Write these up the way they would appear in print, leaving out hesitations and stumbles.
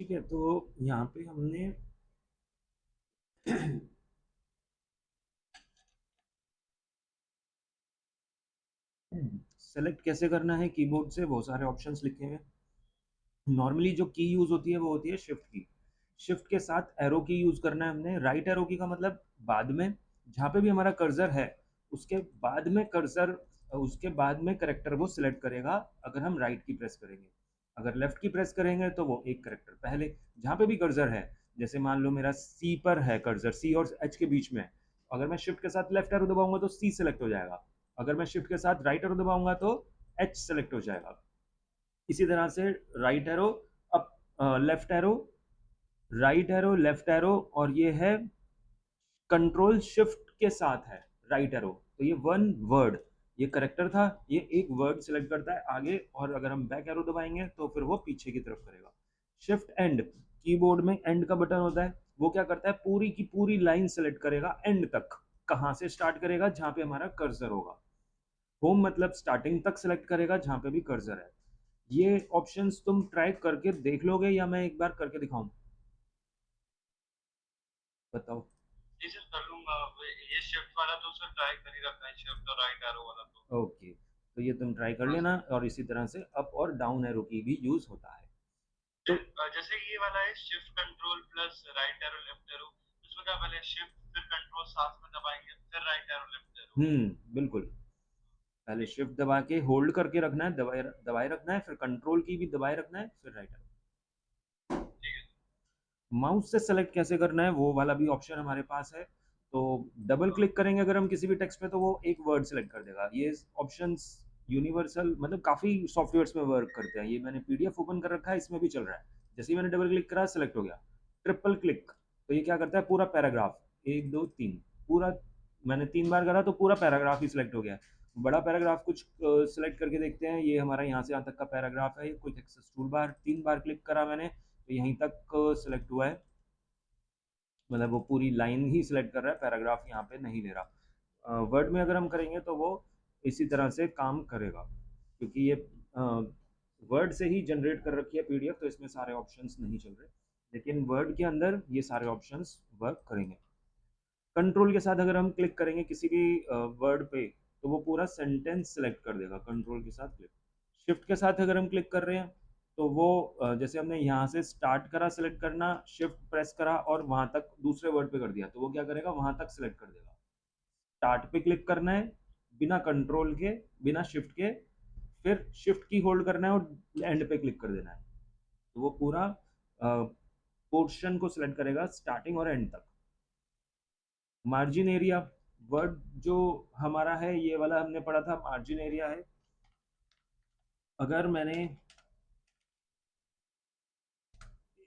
ठीक है, तो यहाँ पे हमने सेलेक्ट कैसे करना है कीबोर्ड से, बहुत सारे ऑप्शंस लिखे हुए हैं। नॉर्मली जो की यूज होती है वो होती है शिफ्ट की। शिफ्ट के साथ एरो की यूज करना है हमने। राइट एरो की का मतलब बाद में, जहां पे भी हमारा कर्सर है उसके बाद में कर्सर, उसके बाद में करेक्टर वो सिलेक्ट करेगा अगर हम राइट की प्रेस करेंगे। अगर लेफ्ट की प्रेस करेंगे तो वो एक करेक्टर पहले, जहां पे भी कर्सर है। जैसे मान लो मेरा सी पर है कर्सर, सी और एच के बीच में, अगर मैं शिफ्ट के साथ लेफ्ट एरो दबाऊंगा तो सी सेलेक्ट हो जाएगा। अगर मैं शिफ्ट के साथ राइट एरो दबाऊंगा तो एच सेलेक्ट हो जाएगा। इसी तरह से right arrow, up, left arrow, right arrow, left arrow, और ये है कंट्रोल शिफ्ट के साथ है राइट एरो। तो ये वन वर्ड, ये करेक्टर था, ये एक वर्ड सिलेक्ट करता है आगे, और अगर हम बैक एरो दबाएंगे तो फिर वो पीछे की तरफ करेगा। शिफ्ट एंड, कीबोर्ड में एंड का बटन होता है, वो क्या करता है पूरी की पूरी लाइन सेलेक्ट करेगा एंड तक। कहां से स्टार्ट करेगा? जहां पे हमारा कर्सर होगा। होम मतलब स्टार्टिंग तक सिलेक्ट करेगा जहां पे भी कर्सर है। ये ऑप्शंस तुम ट्राई करके देख लोगे या मैं एक बार करके दिखाऊं? बताओ। जी सर कर लूंगा। ये शिफ्ट वाला तो सर ट्राई कर ही रखा है, शिफ्ट और राइट एरो वाला तो। ओके, तो ये तुम ट्राई कर हाँ लेना, सर। और इसी तरह से अप और डाउन एरो की भी यूज होता है। तो फिर जैसे ये वाला है shift control plus right arrow left arrow, उसमें क्या पहले शिफ्ट फिर कंट्रोल साथ में दबाएंगे फिर राइट एरो लेफ्ट एरो? बिल्कुल, पहले शिफ्ट दबा के होल्ड करके रखना है, दबाए दबाए रखना है, फिर कंट्रोल की भी दबाए रखना है, फिर राइट एरो। ठीक है। माउस से सेलेक्ट कैसे करना है वो वाला भी ऑप्शन हमारे पास है। तो डबल हाँ। क्लिक करेंगे अगर हम किसी भी टेक्स्ट पे तो वो एक वर्ड सेलेक्ट कर देगा। ये ऑप्शंस यूनिवर्सल, मतलब काफी सॉफ्टवेयर्स में वर्क करते हैं। ये मैंने पीडीएफ ओपन कर रखा है, इसमें भी चल रहा है। जैसे ही मैंने डबल क्लिक करा सिलेक्ट हो गया। ट्रिपल क्लिक, तो ये क्या करता है पूरा पैराग्राफ, एक दो तीन, पूरा, मैंने 3 बार करा तो पूरा पैराग्राफ ही सिलेक्ट हो गया। बड़ा पैराग्राफ कुछ सिलेक्ट करके देखते हैं। ये हमारा यहाँ से यहाँ तक का पैराग्राफ है। क्विक एक्सेस टूल बार, 3 बार क्लिक करा मैंने तो यहीं तक सिलेक्ट हुआ है। मतलब वो पूरी लाइन ही सिलेक्ट कर रहा है, पैराग्राफ यहाँ पे नहीं ले रहा। वर्ड में अगर हम करेंगे तो वो इसी तरह से काम करेगा, क्योंकि ये वर्ड से ही जनरेट कर रखी है पीडीएफ, तो इसमें सारे ऑप्शंस नहीं चल रहे। लेकिन वर्ड के अंदर ये सारे ऑप्शंस वर्क करेंगे। कंट्रोल के साथ अगर हम क्लिक करेंगे किसी भी वर्ड पे तो वो पूरा सेंटेंस सेलेक्ट कर देगा कंट्रोल के साथ क्लिक। शिफ्ट के साथ अगर हम क्लिक कर रहे हैं तो वो जैसे हमने यहाँ से स्टार्ट करा सिलेक्ट करना, शिफ्ट प्रेस करा और वहां तक दूसरे वर्ड पे कर दिया तो वो क्या करेगा वहां तक सिलेक्ट कर देगा। स्टार्ट पे क्लिक करना है बिना कंट्रोल के, बिना शिफ्ट के, फिर शिफ्ट की होल्ड करना है और एंड पे क्लिक कर देना है, तो वो पूरा पोर्शन को सिलेक्ट करेगा स्टार्टिंग और एंड तक। मार्जिन एरिया, वर्ड जो हमारा है ये वाला हमने पढ़ा था, मार्जिन एरिया है। अगर मैंने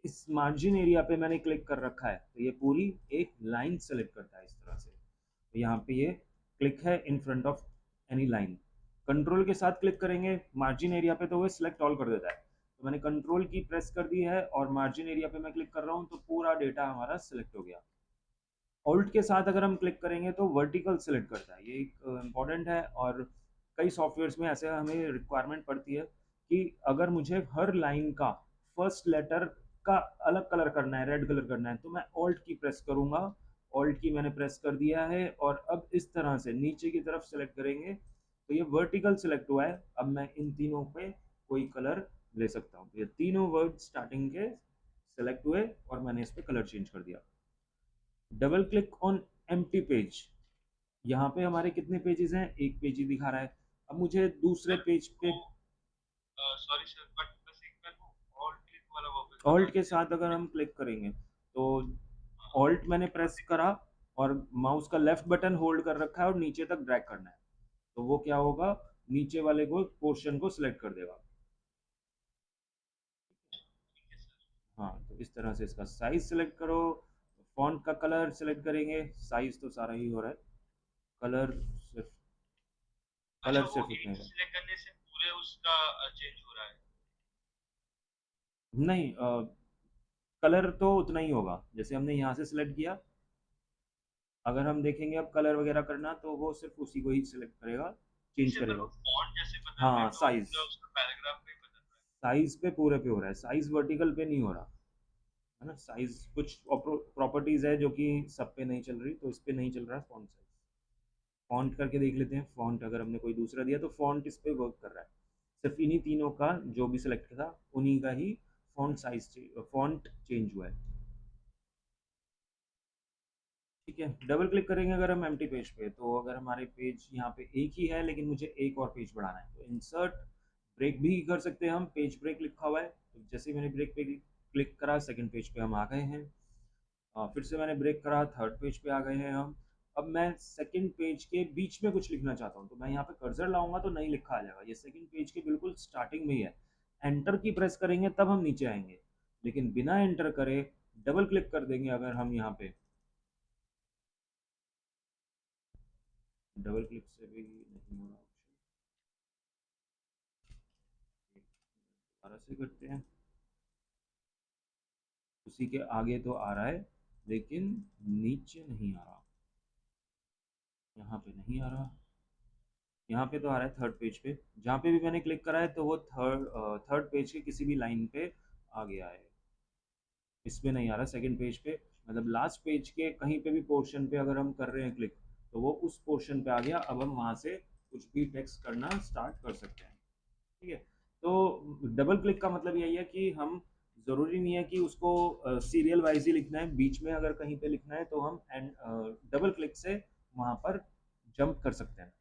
इस मार्जिन एरिया पे मैंने क्लिक कर रखा है तो ये पूरी एक लाइन सेलेक्ट करता है इस तरह से। तो यहाँ पे ये क्लिक है in front of any line. Control के साथ क्लिक करेंगे मार्जिन एरिया पे तो वो सिलेक्ट ऑल कर देता है। तो मैंने कंट्रोल की प्रेस कर दी है और मार्जिन एरिया पे मैं क्लिक कर रहा हूँ तो पूरा डेटा हमारा सिलेक्ट हो गया। ऑल्ट के साथ अगर हम क्लिक करेंगे तो वर्टिकल सिलेक्ट करता है, ये एक इम्पॉर्टेंट है। और कई सॉफ्टवेयर्स में ऐसे हमें रिक्वायरमेंट पड़ती है कि अगर मुझे हर लाइन का फर्स्ट लेटर का अलग कलर करना है, रेड कलर करना है, तो मैं ऑल्ट की प्रेस करूंगा। ऑल्ट की मैंने प्रेस कर दिया है और अब इस तरह से नीचे की तरफ सेलेक्ट करेंगे तो ये वर्टिकल सिलेक्ट हुआ है। अब मैं इन तीनों पे कोई कलर ले सकता हूँ। ये तीनों वर्ड स्टार्टिंग के सेलेक्ट हुए और मैंने इस पे कलर चेंज कर दिया। Double click on empty page, यहाँ पे हमारे कितने पेजेस हैं? एक पेज ही दिखा रहा है। अब मुझे दूसरे सर पेज पे वो सॉरी सर बट बस एक बार वो ऑल क्लिक वाला वापस बता ऑल्ट के दीजिए साथ अगर सर। हम क्लिक करेंगे तो हाँ। ऑल्ट मैंने प्रेस वर्टिकल। करा और माउस का लेफ्ट बटन होल्ड कर रखा है और नीचे तक ड्रैग करना है तो वो क्या होगा, नीचे वाले को पोर्शन को सिलेक्ट कर देगा। ठीक है सर। हाँ, तो इस तरह से इसका साइज सिलेक्ट करो। फॉन्ट का कलर सिलेक्ट करेंगे, साइज तो सारा ही हो रहा है, कलर सिर्फ, अच्छा कलर वो सिर्फ एक उतने का। सिलेक्ट करने से पूरे उसका चेंज हो रहा है? नहीं, कलर तो उतना ही होगा जैसे हमने यहाँ से सिलेक्ट किया। अगर हम देखेंगे अब कलर वगैरह करना तो वो सिर्फ उसी को ही सिलेक्ट करेगा, चेंज जैसे पर वो करेगा। फॉन्ट जैसे बदल रहे हाँ, हैं तो साइज, पूरा उसका पैराग्राफ में ही बदल रहा है। साइज पे पूरे पे हो रहा है, साइज वर्टिकल पे नहीं हो रहा। है ना। साइज कुछ प्रॉपर्टीज है जो कि सब पे नहीं चल रही, तो इस पे नहीं चल रहा फॉन्ट साइज। फॉन्ट करके देख लेते हैं, फॉन्ट अगर हमने कोई दूसरा दिया तो फॉन्ट इस पे वर्क कर रहा है। सिर्फ इन्हीं तीनों का जो भी सिलेक्ट था उन्हीं का ही फॉन्ट साइज, फॉन्ट चेंज हुआ है। ठीक है, डबल क्लिक करेंगे अगर हम एम्प्टी पेज पे, तो अगर हमारे पेज यहाँ पे एक ही है लेकिन मुझे एक और पेज बढ़ाना है, तो इंसर्ट ब्रेक भी कर सकते हैं हम। पेज ब्रेक लिखा हुआ है, तो जैसे ही मैंने ब्रेक पे क्लिक करा, सेकंड पेज पे हम आ गए हैं। फिर से मैंने ब्रेक करा, थर्ड पेज पे आ गए हैं हम। अब मैं सेकंड पेज के बीच में कुछ लिखना चाहता हूँ, तो मैं यहाँ पे कर्सर लाऊंगा तो नहीं लिखा आ जाएगा, ये सेकंड पेज के बिल्कुल स्टार्टिंग में ही है। एंटर की प्रेस करेंगे तब हम नीचे आएंगे, लेकिन बिना एंटर करे डबल क्लिक कर देंगे अगर हम यहाँ पे, डबल क्लिक से भी नहीं हो रहा ऑप्शन। दोबारा से करते हैं, उसी के आगे तो आ रहा है लेकिन नीचे नहीं आ रहा। यहाँ पे नहीं आ रहा, यहाँ पे तो आ रहा है थर्ड पेज पे। जहाँ पे भी मैंने क्लिक करा है तो वो थर्ड पेज के किसी भी लाइन पे आ गया है। इसमें नहीं आ रहा सेकंड पेज पे, मतलब लास्ट पेज के कहीं पे भी पोर्शन पे अगर हम कर रहे हैं क्लिक, तो वो उस पोर्शन पे आ गया। अब हम वहाँ से कुछ भी टेक्स्ट करना स्टार्ट कर सकते हैं। ठीक है, तो डबल क्लिक का मतलब यही है कि हम, ज़रूरी नहीं है कि उसको सीरियल वाइज ही लिखना है, बीच में अगर कहीं पे लिखना है तो हम एंड डबल क्लिक से वहाँ पर जंप कर सकते हैं।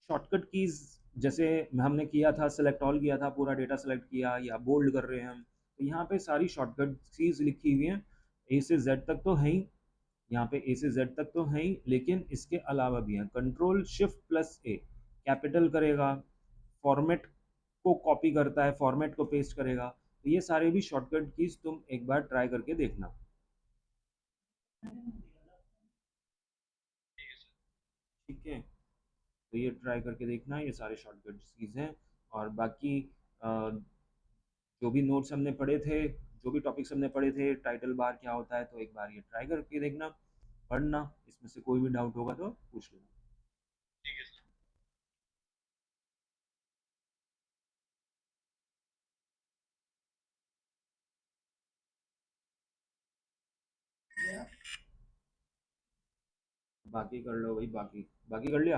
शॉर्टकट कीज जैसे हमने किया था, सेलेक्ट ऑल किया था, पूरा डेटा सेलेक्ट किया या बोल्ड कर रहे हैं हम, तो यहाँ पे सारी शॉर्टकट कीज लिखी हुई हैं। ए से जेड तक तो है ही, यहाँ पे ए से जेड तक तो है ही, लेकिन इसके अलावा भी है। कंट्रोल शिफ्ट प्लस ए कैपिटल करेगा, फॉर्मेट को कॉपी करता है, फॉर्मेट को पेस्ट करेगा। तो ये सारे भी शॉर्टकट कीज तुम एक बार ट्राई करके देखना। ठीक है सर। ठीक है, तो ये ट्राई करके देखना, ये सारे शॉर्टकट कीज हैं। और बाकी जो भी नोट्स हमने पढ़े थे, जो भी टॉपिक्स हमने पढ़े थे, टाइटल बार क्या होता है, तो एक बार ये ट्राई करके देखना, पढ़ना। इसमें से कोई भी डाउट होगा तो पूछ लेना। ठीक है सर। बाकी कर लो भाई, बाकी बाकी कर लिया।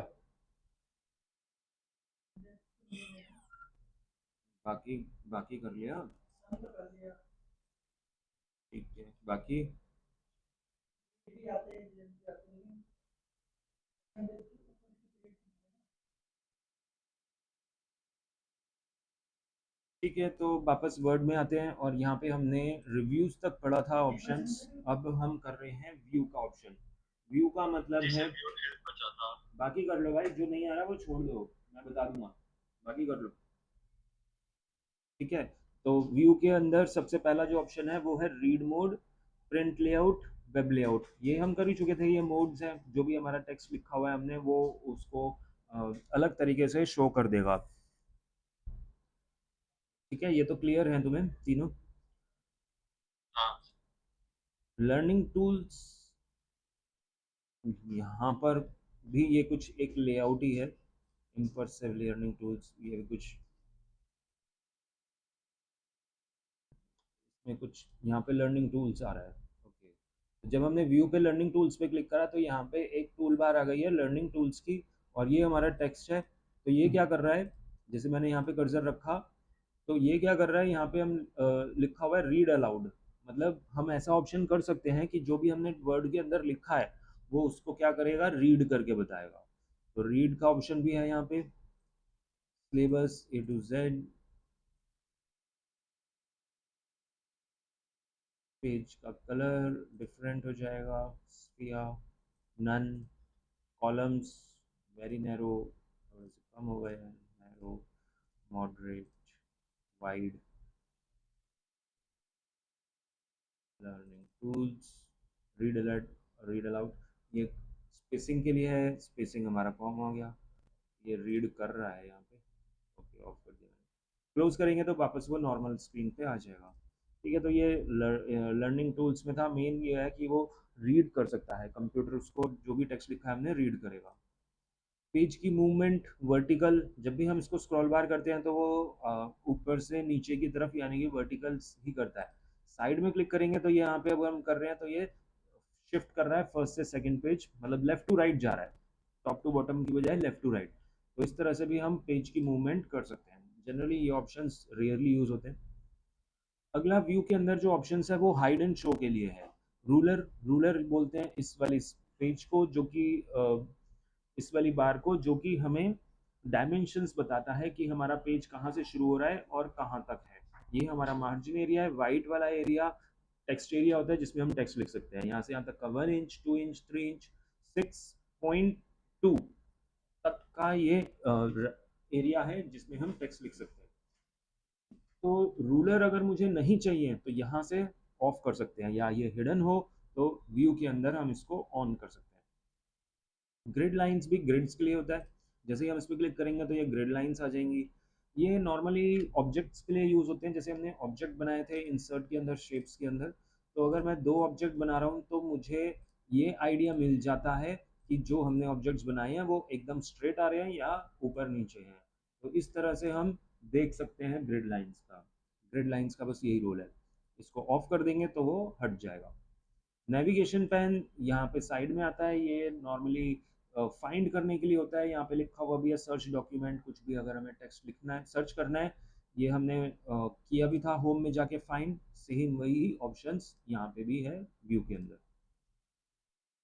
बाकी बाकी कर लिया। ठीक है, बाकी ठीक है, तो वापस वर्ड में आते हैं, और यहाँ पे हमने रिव्यूज तक पढ़ा था ऑप्शंस। अब हम कर रहे हैं व्यू का ऑप्शन। व्यू का मतलब जी है, सर, व्यू हेल्प बचा था। बाकी कर लो भाई, जो नहीं आ रहा वो छोड़ दो, मैं बता दूंगा। बाकी कर लो। ठीक है, तो व्यू के अंदर सबसे पहला जो ऑप्शन है वो है read mode, print layout, web layout. ये हम कर ही चुके थे, ये मोड्स हैं, जो भी हमारा टेक्स्ट लिखा हुआ है हमने वो उसको अलग तरीके से शो कर देगा। ठीक है, ये तो क्लियर है तुम्हें तीनों। हाँ। लर्निंग टूल्स, यहाँ पर भी ये कुछ एक लेआउट ही है। इम्पर्सिव लर्निंग टूल्स, ये भी कुछ में कुछ यहाँ पे लर्निंग टूल्स आ रहा है। ओके, तो जब हमने व्यू पे लर्निंग टूल्स पे क्लिक करा तो यहाँ पे एक टूल बार आ गई है लर्निंग टूल्स की, और ये हमारा टेक्स्ट है। तो ये क्या कर रहा है, जैसे मैंने यहाँ पे कर्सर रखा, तो ये क्या कर रहा है, यहाँ पे हम लिखा हुआ है रीड अलाउड। मतलब हम ऐसा ऑप्शन कर सकते हैं कि जो भी हमने वर्ड के अंदर लिखा है वो उसको क्या करेगा, रीड करके बताएगा। तो रीड का ऑप्शन भी है यहाँ पे। Syllabus A to Z, page का कलर डिफरेंट हो जाएगा, sepia, none, columns, very narrow, थोड़े से कम हो गए हैं, narrow, moderate, wide, learning tools, read alert, read aloud. ये स्पेसिंग के लिए है, स्पेसिंग हमारा कम हो गया। ये रीड कर रहा है यहाँ पे। ओके, ऑफ कर दिया। क्लोज करेंगे तो वापस वो नॉर्मल स्क्रीन पे आ जाएगा। ठीक है, तो ये लर्निंग टूल्स में था, मेन ये है कि वो रीड कर सकता है, कंप्यूटर उसको जो भी टेक्स्ट लिखा है हमने रीड करेगा। पेज की मूवमेंट वर्टिकल, जब भी हम इसको स्क्रॉल बार करते हैं तो वो ऊपर से नीचे की तरफ यानी कि वर्टिकल ही करता है। साइड में क्लिक करेंगे तो ये यहाँ पे अगर हम कर रहे हैं तो ये शिफ्ट कर रहा है फर्स्ट से सेकंड पेज, मतलब लेफ्ट टू राइट जा रहा है, टॉप टू बॉटम की बजाय लेफ्ट टू राइट। तो इस तरह से भी हम पेज की मूवमेंट कर सकते हैं। जनरली ये ऑप्शंस रेयरली यूज होते हैं। अगला व्यू के अंदर जो ऑप्शंस है वो हाइड एंड शो के लिए है। रूलर, रूलर बोलते हैं इस वाली पेज को, जो कि इस वाली बार को, जो कि हमें डायमेंशंस बताता है कि हमारा पेज कहाँ से शुरू हो रहा है और कहाँ तक है। ये हमारा मार्जिन एरिया है। वाइट वाला एरिया टेक्स्ट एरिया होता है जिसमें हम टेक्स्ट लिख सकते हैं। यहाँ से यहाँ तक का 1 इंच, 2 इंच, 3 इंच, 6.2 तक का ये एरिया है जिसमें हम टेक्स्ट लिख सकते हैं। तो रूलर अगर मुझे नहीं चाहिए तो यहाँ से ऑफ कर सकते हैं, या ये हिडन हो तो व्यू के अंदर हम इसको ऑन कर सकते हैं। ग्रिड लाइंस भी ग्रिड्स के लिए होता है। जैसे ही हम इस पर क्लिक करेंगे तो ये ग्रिड लाइंस आ जाएंगी। ये नॉर्मली ऑब्जेक्ट्स के लिए यूज होते हैं। जैसे हमने ऑब्जेक्ट बनाए थे इंसर्ट के अंदर, शेप्स के अंदर, तो अगर मैं दो ऑब्जेक्ट बना रहा हूँ तो मुझे ये आइडिया मिल जाता है कि जो हमने ऑब्जेक्ट्स बनाए हैं वो एकदम स्ट्रेट आ रहे हैं या ऊपर नीचे हैं। तो इस तरह से हम देख सकते हैं ग्रिड लाइंस का। ग्रिड लाइंस का बस यही रोल है। इसको ऑफ कर देंगे तो वो हट जाएगा। नेविगेशन पैन यहाँ पे साइड में आता है। ये नॉर्मली फाइंड करने के लिए होता है। यहाँ पे लिखा हुआ भी है सर्च डॉक्यूमेंट, कुछ भी अगर हमें टेक्स्ट लिखना है, सर्च करना है। ये हमने किया भी था होम में जाके फाइंड, सेम वही ऑप्शंस यहाँ पे भी है व्यू के अंदर।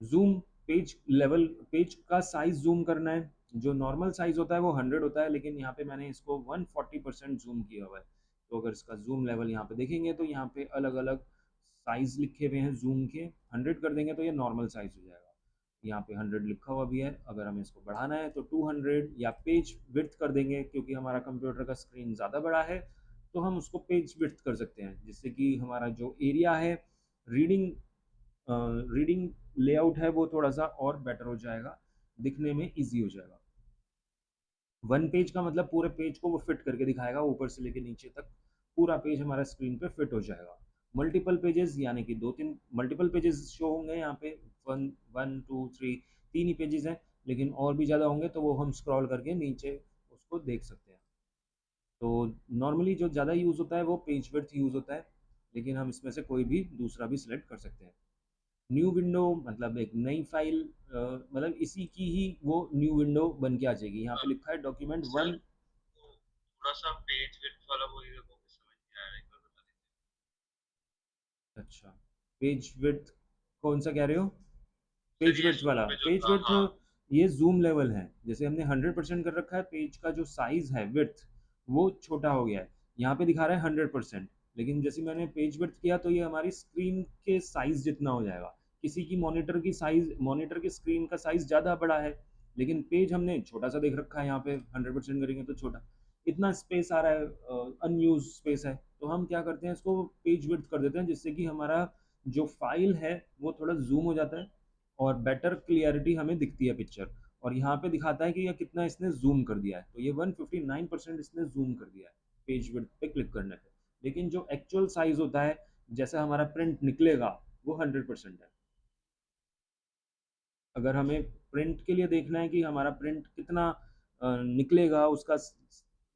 जूम, पेज लेवल, पेज का साइज जूम करना है। जो नॉर्मल साइज होता है वो 100 होता है, लेकिन यहाँ पे मैंने इसको 140% जूम किया हुआ है। तो अगर इसका जूम लेवल यहाँ पे देखेंगे तो यहाँ पे अलग अलग साइज लिखे हुए हैं जूम के। 100 कर देंगे तो ये नॉर्मल साइज हो जाएगा। यहाँ पे 100 लिखा हुआ भी है। अगर हमें इसको बढ़ाना है तो 200, या पेज विड्थ कर देंगे, क्योंकि हमारा कंप्यूटर का स्क्रीन ज़्यादा बड़ा है तो हम उसको पेज विड्थ कर सकते हैं, जिससे कि हमारा जो एरिया है रीडिंग रीडिंग लेआउट है वो थोड़ा सा और बेटर हो जाएगा, दिखने में इजी हो जाएगा। वन पेज का मतलब पूरे पेज को वो फिट करके दिखाएगा, ऊपर से लेके नीचे तक पूरा पेज हमारा स्क्रीन पे फिट हो जाएगा। मल्टीपल पेजेस यानी कि दो तीन मल्टीपल पेजेस शो होंगे यहाँ पे। वन, 1, 2, 3, तीन ही पेजेस हैं, लेकिन और भी ज़्यादा होंगे तो वो हम स्क्रॉल करके नीचे उसको देख सकते हैं। तो नॉर्मली जो ज़्यादा यूज़ होता है वो पेज विड्थ यूज़ होता है, लेकिन हम इसमें से कोई भी दूसरा भी सिलेक्ट कर सकते हैं। न्यू विंडो मतलब एक नई फाइल, मतलब इसी की ही वो न्यू विंडो बन के आ जाएगी। यहाँ पे लिखा है डॉक्यूमेंट सर, 1। तो थोड़ा सा पेज विड्थ वाला बोलिए, वो भी समझ नहीं आया, एक बार बता दीजिए। अच्छा, पेज विड्थ कौन सा कह रहे हो? सर पेज ये विड्थ जूम वाला पे जो पेज था, विड्थ, हाँ। ये जूम लेवल है। जैसे हमने 100% कर रखा है, पेज का जो साइज है विड्थ वो छोटा हो गया है। यहाँ पे दिखा रहा है 100%, लेकिन जैसे मैंने पेज विड्थ किया तो ये हमारी स्क्रीन के साइज जितना हो जाएगा। किसी की मॉनिटर की साइज, मॉनिटर की स्क्रीन का साइज ज़्यादा बड़ा है, लेकिन पेज हमने छोटा सा देख रखा है। यहाँ पे 100% करेंगे तो छोटा, इतना स्पेस आ रहा है, अनयूज स्पेस है। तो हम क्या करते हैं, इसको पेज विड्थ कर देते हैं, जिससे कि हमारा जो फाइल है वो थोड़ा जूम हो जाता है और बेटर क्लियरिटी हमें दिखती है पिक्चर। और यहाँ पे दिखाता है कि यह कितना इसने जूम कर दिया है, तो ये 159% इसने जूम कर दिया है पेज विड्थ पे क्लिक करने पे। लेकिन जो एक्चुअल साइज होता है, जैसा हमारा प्रिंट निकलेगा, वो 100% है। अगर हमें प्रिंट के लिए देखना है कि हमारा प्रिंट कितना निकलेगा, उसका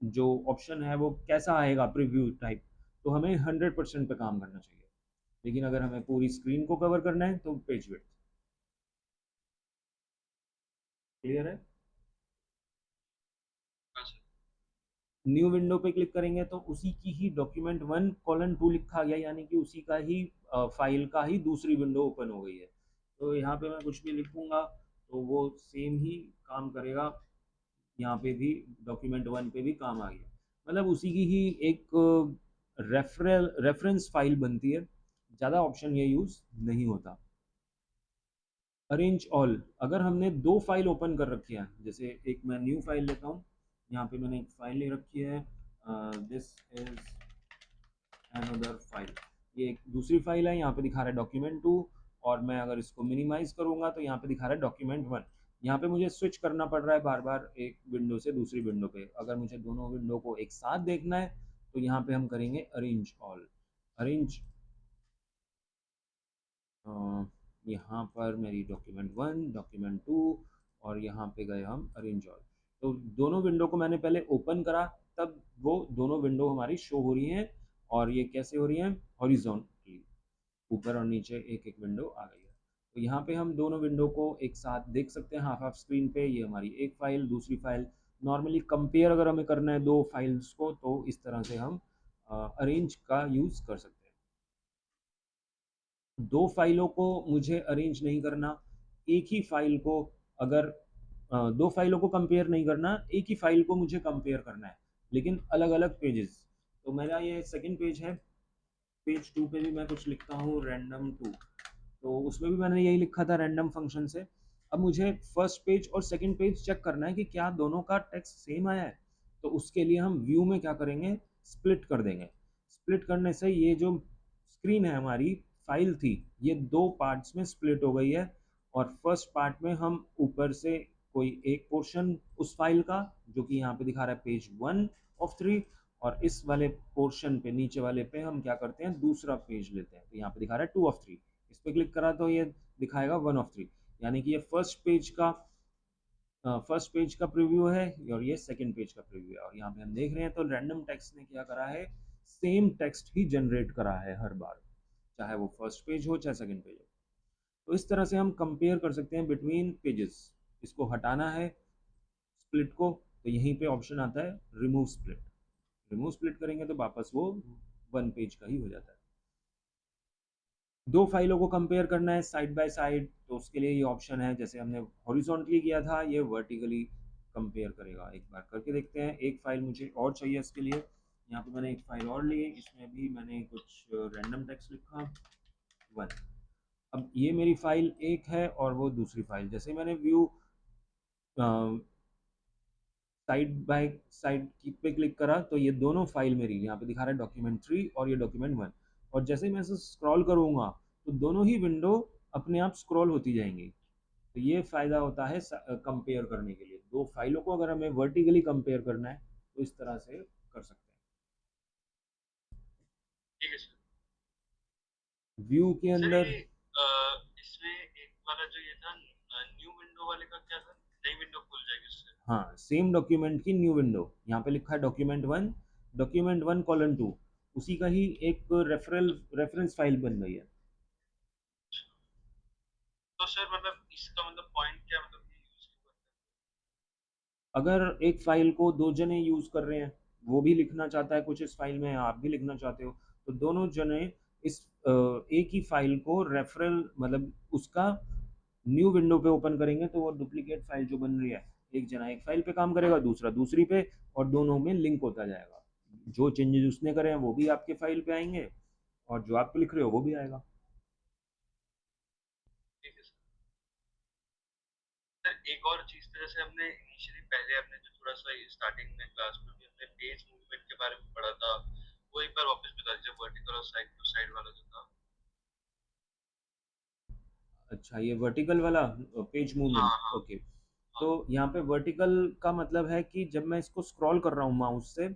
जो ऑप्शन है वो कैसा आएगा प्रीव्यू टाइप, तो हमें 100% पे काम करना चाहिए। लेकिन अगर हमें पूरी स्क्रीन को कवर करना है तो पेज विड्थ। क्लियर है? हाँ सर। न्यू विंडो पे क्लिक करेंगे तो उसी की ही document 1:2 लिखा गया, यानी कि उसी का ही फाइल का ही दूसरी विंडो ओपन हो गई है। तो यहाँ पे मैं कुछ भी लिखूंगा तो वो सेम ही काम करेगा। यहाँ पे भी document 1 पे भी काम आ गया, मतलब उसी की ही एक रेफरेंस फाइल बनती है। ज़्यादा ऑप्शन ये यूज़ नहीं होता। अरेंज ऑल, अगर हमने दो फाइल ओपन कर रखी है, जैसे एक मैं न्यू फाइल लेता हूँ। यहाँ पे मैंने एक फाइल ले रखी है, दिस इज अनदर फाइल। ये एक दूसरी फाइल है, यहाँ पे दिखा रहा है document 2। और मैं अगर इसको मिनिमाइज करूंगा तो यहाँ पे दिखा रहा है document 1। यहाँ पे मुझे स्विच करना पड़ रहा है बार बार एक विंडो से दूसरी विंडो पे। अगर मुझे दोनों विंडो को एक साथ देखना है तो यहाँ पे हम करेंगे अरेंज ऑल। अरेंज, यहाँ पर मेरी document 1, document 2 और यहाँ पे गए हम अरेंज ऑल। तो दोनों विंडो को मैंने पहले ओपन करा, तब वो दोनों विंडो हमारी शो हो रही हैं। और ये कैसे हो रही हैं? हॉरिजॉन्टली, ऊपर और नीचे एक एक विंडो आ गई है। तो यहाँ पे हम दोनों विंडो को एक साथ देख सकते हैं हाफ हाफ स्क्रीन पे। ये हमारी एक फाइल, दूसरी फाइल। नॉर्मली कंपेयर अगर हमें करना है दो फाइल्स को, तो इस तरह से हम अरेंज का यूज़ कर सकते हैं। दो फाइलों को मुझे अरेंज नहीं करना, एक ही फाइल को अगर दो फाइलों को कंपेयर नहीं करना, एक ही फाइल को मुझे कंपेयर करना है, लेकिन अलग अलग पेजेस। तो मेरा ये सेकंड पेज है। पेज टू पे भी मैं कुछ लिखता हूँ, रैंडम टू। तो उसमें भी मैंने यही लिखा था रैंडम फंक्शन से। अब मुझे फर्स्ट पेज और सेकंड पेज चेक करना है कि क्या दोनों का टेक्स्ट सेम आया है। तो उसके लिए हम व्यू में क्या करेंगे, स्प्लिट कर देंगे। स्प्लिट करने से ये जो स्क्रीन है हमारी, फाइल थी, ये दो पार्ट्स में स्प्लिट हो गई है। और फर्स्ट पार्ट में हम ऊपर से कोई एक पोर्शन उस फाइल का, जो कि यहाँ पे दिखा रहा है पेज 1 of 3, और इस वाले पोर्शन पे, नीचे वाले पे हम क्या करते हैं, दूसरा पेज लेते हैं। तो यहाँ पे दिखा रहा है 2 of 3, इस पे क्लिक करा तो ये दिखाएगा 1 of 3। यानी कि ये फर्स्ट पेज का प्रीव्यू है और ये सेकंड पेज का प्रीव्यू है। और यहाँ पे हम देख रहे हैं तो रैंडम टेक्स्ट ने क्या करा है, सेम टेक्स्ट ही जनरेट करा है हर बार, चाहे वो फर्स्ट पेज हो चाहे सेकंड पेज हो। तो इस तरह से हम कंपेयर कर सकते हैं बिटवीन पेजेस। इसको हटाना है स्प्लिट को, तो यहीं पे ऑप्शन आता है रिमूव स्प्लिट। रिमूव स्प्लिट करेंगे तो वापस वो वन पेज का ही हो जाता है। दो फाइलों को कंपेयर करना है साइड बाय साइड, तो उसके लिए ये ऑप्शन है। जैसे हमने हॉरिजॉन्टली किया था, ये वर्टिकली कंपेयर करेगा। एक बार करके देखते हैं। एक फाइल मुझे और चाहिए इसके लिए। यहाँ पे मैंने एक फाइल और ली, इसमें भी मैंने कुछ रैंडम टेक्स्ट लिखा, 1। अब ये मेरी फाइल एक है और वो दूसरी फाइल। जैसे मैंने व्यू साइड बाय साइड पे क्लिक करा, तो ये दोनों फाइल मेरी यहाँ पे दिखा रहा है डॉक्यूमेंट 3 और ये डॉक्यूमेंट 1। और जैसे ही मैं इसे स्क्रॉल करूंगा, तो दोनों ही विंडो अपने आप स्क्रॉल होती जाएंगी। तो ये फायदा होता है कंपेयर करने के लिए। दो फाइलों को अगर हमें वर्टिकली कंपेयर करना है, तो इस तरह से कर सकते ठीक है सर। हैं व्यू के सर अंदर। ये इसमें एक वाला जो ये था, न्यू विंडो वाले का क्या था? नई विंडो खुल जाएगी उससे? हाँ, सेम डॉक्यूमेंट की न्यू विंडो, यहाँ पे लिखा है डॉक्यूमेंट 1, डॉक्यूमेंट 1:2, उसी का ही एक रेफरेंस फाइल बन गई है। तो सर मतलब इसका मतलब पॉइंट क्या, मतलब ये यूज क्यों करते अगर एक फाइल को दो जने यूज कर रहे हैं, वो भी लिखना चाहता है कुछ इस फाइल में, आप भी लिखना चाहते हो, तो दोनों जने इस एक ही फाइल को रेफरल, मतलब उसका न्यू विंडो पे ओपन करेंगे, तो वो डुप्लीकेट फाइल जो बन रही है, एक जना एक फाइल पे काम करेगा, दूसरा दूसरी पे, और दोनों में लिंक होता जाएगा। जो चेंजेस उसने करे हैं वो भी आपके फाइल पे आएंगे, और जो आप लिख रहे हो वो भी आएगा। हैं? ठीक है सर। सर एक और चीज था, जैसे हमने इनिशियली पहले हमने जो थोड़ा सा स्टार्टिंग में क्लास में भी हमने पेज मूवमेंट के बारे में पढ़ा था, वो एक बार वापस बता दीजिए, वर्टिकल और साइड टू साइड वाला जो था। अच्छा, ये वर्टिकल वाला पेज हाँ मूवमेंट, हाँ ओके। हाँ। तो यहाँ पे वर्टिकल का मतलब है कि जब मैं इसको स्क्रॉल कर रहा हूँ माउस से,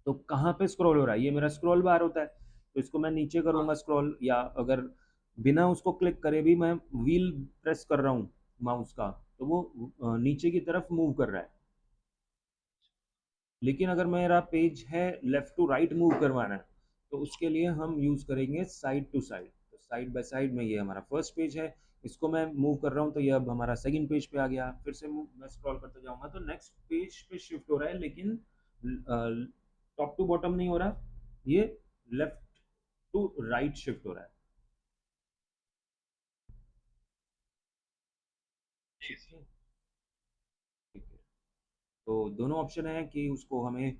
तो कहाँ पे स्क्रॉल हो रहा है, ये मेरा स्क्रॉल बार होता है। तो इसको मैं नीचे हाँ करूंगा स्क्रॉल, या अगर बिना उसको क्लिक करे भी मैं व्हील प्रेस कर रहा हूँ माउस का, तो वो नीचे की तरफ मूव कर रहा है। लेकिन अगर मेरा पेज है लेफ्ट टू राइट मूव करवाना है, तो उसके लिए हम यूज करेंगे साइड टू साइड। तो साइड बाय साइड में ये हमारा फर्स्ट पेज है, इसको मैं मूव कर रहा हूँ, तो ये अब हमारा सेकंड पेज पे आ गया। फिर से मैं स्क्रॉल करते जाऊंगा तो नेक्स्ट पेज पे शिफ्ट हो रहा है, लेकिन टॉप टू बॉटम नहीं हो रहा, ये लेफ्ट टू राइट शिफ्ट हो रहा है। ठीक है ठीक सर। है, ठीक है। तो दोनों ऑप्शन है कि उसको हमें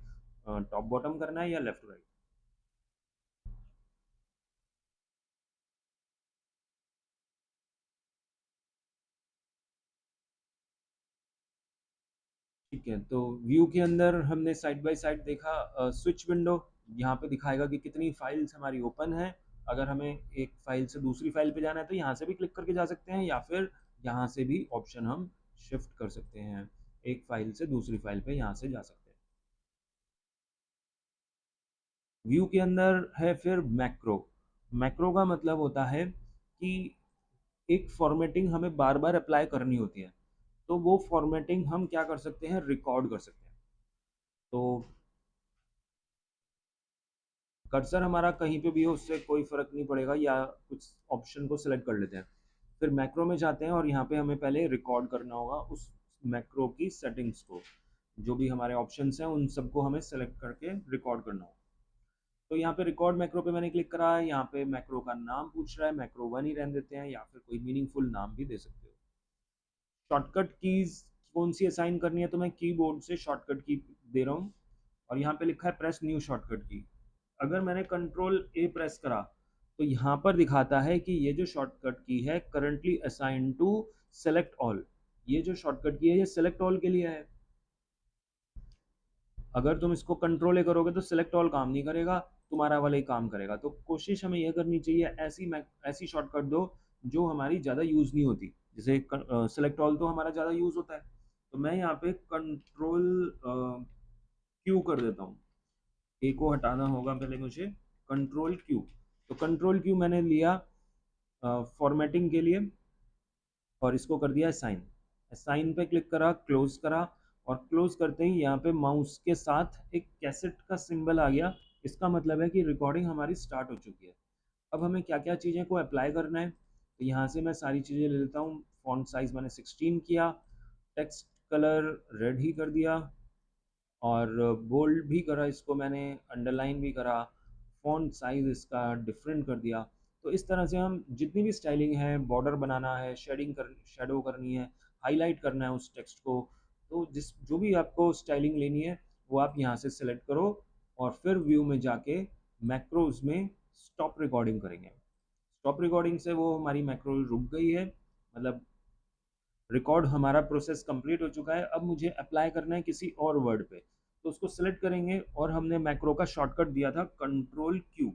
टॉप बॉटम करना है या लेफ्ट राइट। ठीक है, तो व्यू के अंदर हमने साइड बाय साइड देखा। स्विच विंडो, यहाँ पे दिखाएगा कि कितनी फाइल्स हमारी ओपन है। अगर हमें एक फाइल से दूसरी फाइल पे जाना है, तो यहाँ से भी क्लिक करके जा सकते हैं, या फिर यहाँ से भी ऑप्शन हम शिफ्ट कर सकते हैं, एक फाइल से दूसरी फाइल पे यहाँ से जा सकते हैं। व्यू के अंदर है फिर मैक्रो। मैक्रो का मतलब होता है कि एक फॉर्मेटिंग हमें बार-बार अप्लाई करनी होती है। तो वो फॉर्मेटिंग हम क्या कर सकते हैं, रिकॉर्ड कर सकते हैं। तो कर्सर हमारा कहीं पे भी हो उससे कोई फ़र्क नहीं पड़ेगा, या कुछ ऑप्शन को सिलेक्ट कर लेते हैं। फिर मैक्रो में जाते हैं और यहाँ पे हमें पहले रिकॉर्ड करना होगा उस मैक्रो की सेटिंग्स को। जो भी हमारे ऑप्शंस हैं उन सबको हमें सेलेक्ट करके रिकॉर्ड करना होगा। तो यहाँ पे रिकॉर्ड मैक्रो पे मैंने क्लिक करा है, यहाँ पे मैक्रो का नाम पूछ रहा है, मैक्रो 1 ही रहने देते हैं, या फिर कोई मीनिंगफुल नाम भी दे सकते हो। शॉर्टकट कीज़ कौन सी असाइन करनी है, तो मैं कीबोर्ड से शॉर्टकट की दे रहा हूँ और यहाँ पे लिखा है प्रेस न्यू शॉर्टकट की। अगर मैंने कंट्रोल ए प्रेस करा तो यहाँ पर दिखाता है कि ये जो शॉर्टकट की है currently assign to select all. ये जो शॉर्टकट की है ये सेलेक्ट ऑल के लिए है। अगर तुम इसको कंट्रोल ए करोगे तो सिलेक्ट ऑल काम नहीं करेगा, तुम्हारा वाला ही काम करेगा। तो कोशिश हमें यह करनी चाहिए ऐसी शॉर्टकट दो जो हमारी ज़्यादा यूज़ नहीं होती। जैसे सिलेक्ट ऑल तो हमारा ज़्यादा यूज़ होता है, तो मैं यहाँ पे कंट्रोल क्यू कर देता हूँ। ए को हटाना होगा पहले मुझे, कंट्रोल क्यू। तो कंट्रोल क्यू मैंने लिया फॉर्मेटिंग के लिए और इसको कर दिया असाइन। असाइन पे क्लिक करा, क्लोज करा, और क्लोज करते ही यहाँ पे माउस के साथ एक कैसेट का सिंबल आ गया। इसका मतलब है कि रिकॉर्डिंग हमारी स्टार्ट हो चुकी है। अब हमें क्या क्या चीज़ें को अप्लाई करना है, तो यहाँ से मैं सारी चीज़ें ले लेता हूँ। फॉन्ट साइज मैंने 16 किया, टेक्स्ट कलर रेड ही कर दिया, और बोल्ड भी करा इसको मैंने, अंडरलाइन भी करा, फ़ॉन्ट साइज़ इसका डिफरेंट कर दिया। तो इस तरह से हम जितनी भी स्टाइलिंग है, बॉर्डर बनाना है, शैडो करनी है, हाईलाइट करना है उस टेक्स्ट को, तो जिस जो भी आपको स्टाइलिंग लेनी है वो आप यहाँ से सेलेक्ट करो और फिर व्यू में जाके मैक्रोज़ में स्टॉप रिकॉर्डिंग करेंगे। स्टॉप रिकॉर्डिंग से वो हमारी मैक्रो रुक गई है, मतलब रिकॉर्ड हमारा प्रोसेस कंप्लीट हो चुका है। अब मुझे अप्लाई करना है किसी और वर्ड पे, तो उसको सिलेक्ट करेंगे और हमने मैक्रो का शॉर्टकट दिया था कंट्रोल क्यू।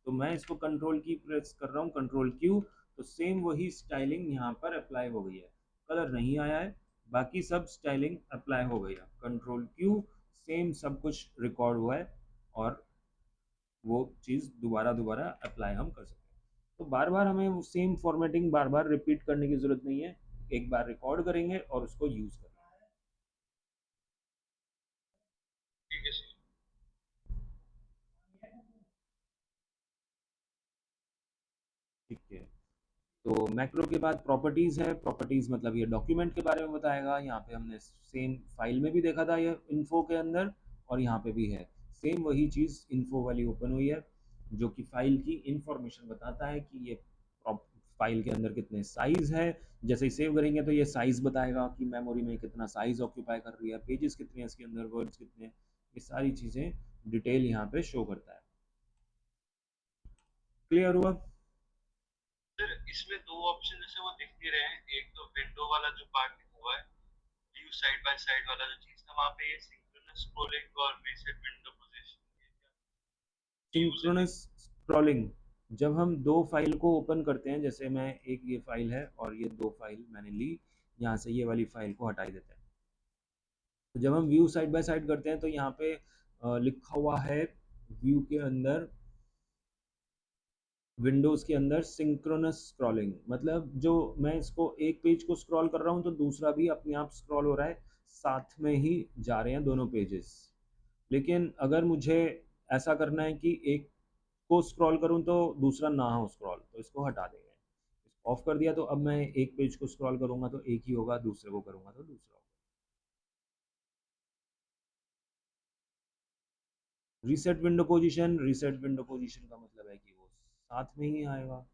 तो मैं इसको कंट्रोल की प्रेस कर रहा हूँ, कंट्रोल क्यू। तो सेम वही स्टाइलिंग यहाँ पर अप्लाई हो गई है, कलर नहीं आया है, बाकी सब स्टाइलिंग अप्लाई हो गई है। कंट्रोल क्यू, सेम सब कुछ रिकॉर्ड हुआ है और वो चीज़ दोबारा दोबारा अप्लाई हम कर सकते हैं। तो बार बार हमें सेम फॉर्मेटिंग बार बार रिपीट करने की ज़रूरत नहीं है, एक बार रिकॉर्ड करेंगे और उसको यूज़ करेंगे। ठीक है सर। ठीक है। तो मैक्रो के बाद प्रॉपर्टीज़ है। प्रॉपर्टीज़ मतलब ये डॉक्यूमेंट के बारे में बताएगा। यहाँ पे हमने सेम फाइल में भी देखा था ये इन्फो के अंदर, और यहाँ पे भी है सेम वही चीज़। इन्फो वाली ओपन हुई है जो कि फाइल की इंफॉर्मेशन बताता है कि ये फाइल के अंदर कितने साइज़ है। जैसे ही सेव करेंगे तो ये साइज़ बताएगा कि मेमोरी में कितना साइज़ ऑक्यूपाई कर रही है, पेजेस कितने हैं इसके अंदर, वर्ड्स कितने हैं, ये सारी चीज़ें डिटेल यहाँ पे शो करता है। क्लियर हुआ? सर इसमें दो ऑप्शन जैसे वो दिख नहीं रहे हैं, एक तो विंडो वाला जो पार्ट हुआ है, व्यू साइड बाय साइड वाला जो चीज था, वहाँ पे ये सिंक्रोनस स्क्रॉलिंग और रीसेट विंडो पोजीशन यूज है क्या? सिंक्रोनस स्क्रॉलिंग, जब हम दो फाइल को ओपन करते हैं, जैसे मैं एक ये फाइल है और ये दो फाइल मैंने ली, यहाँ से ये वाली फाइल को हटा ही देते हैं। तो जब हम व्यू साइड बाय साइड करते हैं तो यहाँ पे लिखा हुआ है व्यू के अंदर, विंडोज़ के अंदर सिंक्रोनस स्क्रॉलिंग, मतलब जो मैं इसको एक पेज को स्क्रॉल कर रहा हूँ तो दूसरा भी अपने आप स्क्रॉल हो रहा है, साथ में ही जा रहे हैं दोनों पेजेस। लेकिन अगर मुझे ऐसा करना है कि एक को स्क्रॉल करूँ तो दूसरा ना हो स्क्रॉल, तो इसको हटा देंगे। इसको ऑफ कर दिया तो अब मैं एक पेज को स्क्रॉल करूँगा तो एक ही होगा, दूसरे को करूँगा तो दूसरा होगा। रीसेट विंडो पोजीशन का मतलब है कि वो साथ में ही आएगा।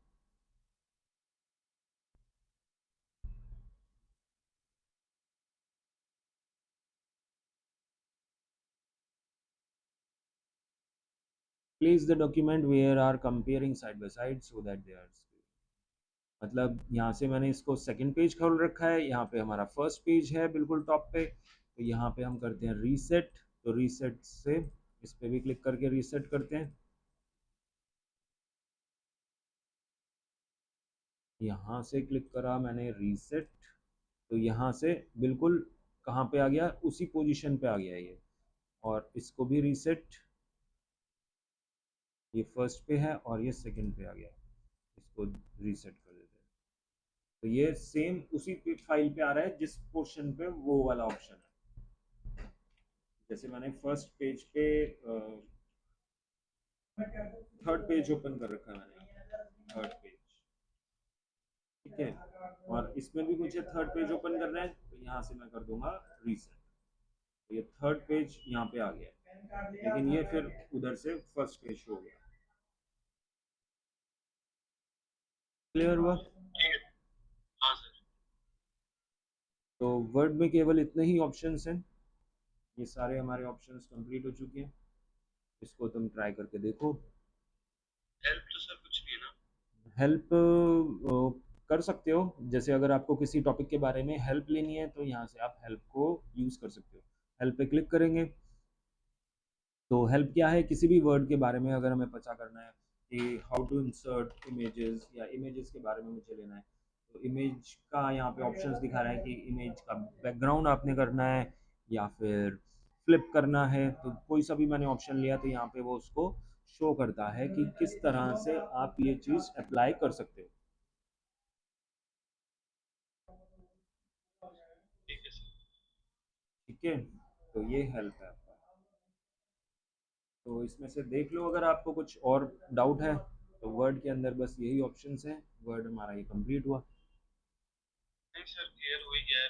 Place the document where are comparing side by side so that they are, मतलब यहाँ से मैंने इसको सेकंड पेज खोल रखा है, यहाँ पे हमारा फर्स्ट पेज है बिल्कुल टॉप पे, तो यहाँ पे हम करते हैं रीसेट। तो रीसेट से इस पे भी क्लिक करके रीसेट करते हैं। यहाँ से क्लिक करा मैंने रीसेट, तो यहाँ से बिल्कुल कहाँ पे आ गया, उसी पोजीशन पे आ गया ये। और इसको भी रीसेट, ये फर्स्ट पे है और ये सेकंड पे आ गया, इसको रीसेट कर देते हैं। तो ये सेम उसी फाइल पे आ रहा है जिस पोर्शन पे वो वाला ऑप्शन है। जैसे मैंने फर्स्ट पेज पे थर्ड पेज ओपन कर रखा है मैंने, थर्ड पेज, ठीक है। और इसमें भी मुझे थर्ड पेज ओपन करना है, तो यहाँ से मैं कर दूंगा रीसेट। तो ये थर्ड पेज यहाँ पे आ गया, लेकिन ये फिर उधर से फर्स्ट पेज हो गया। क्लियर हुआ? ठीक है। हाँ सर। तो वर्ड में केवल इतने ही ऑप्शंस हैं। ये सारे हमारे ऑप्शंस कंप्लीट हो चुके हैं। इसको तुम ट्राई करके देखो। हेल्प तो सर कुछ नहीं है ना? हेल्प कर सकते हो। जैसे अगर आपको किसी टॉपिक के बारे में हेल्प लेनी है तो यहाँ से आप हेल्प को यूज़ कर सकते हो। हेल्प पे क्लिक करेंगे तो हेल्प क्या है, किसी भी वर्ड के बारे में अगर हमें पता करना है कि हाउ टू इंसर्ट इमेजेस, या इमेजेस के बारे में मुझे लेना है, तो इमेज का यहाँ पे ऑप्शंस दिखा रहा है कि इमेज का बैकग्राउंड आपने करना है या फिर फ्लिप करना है। तो कोई सा भी मैंने ऑप्शन लिया तो यहाँ पे वो उसको शो करता है कि किस तरह से आप ये चीज़ अप्लाई कर सकते हो। ठीक है सर। ठीक है, तो ये हेल्प है आपका। तो इसमें से देख लो, अगर आपको कुछ और डाउट है तो वर्ड के अंदर बस यही ऑप्शंस हैं। वर्ड हमारा ये कंप्लीट हुआ। नहीं सर, क्लियर हो ही गया है।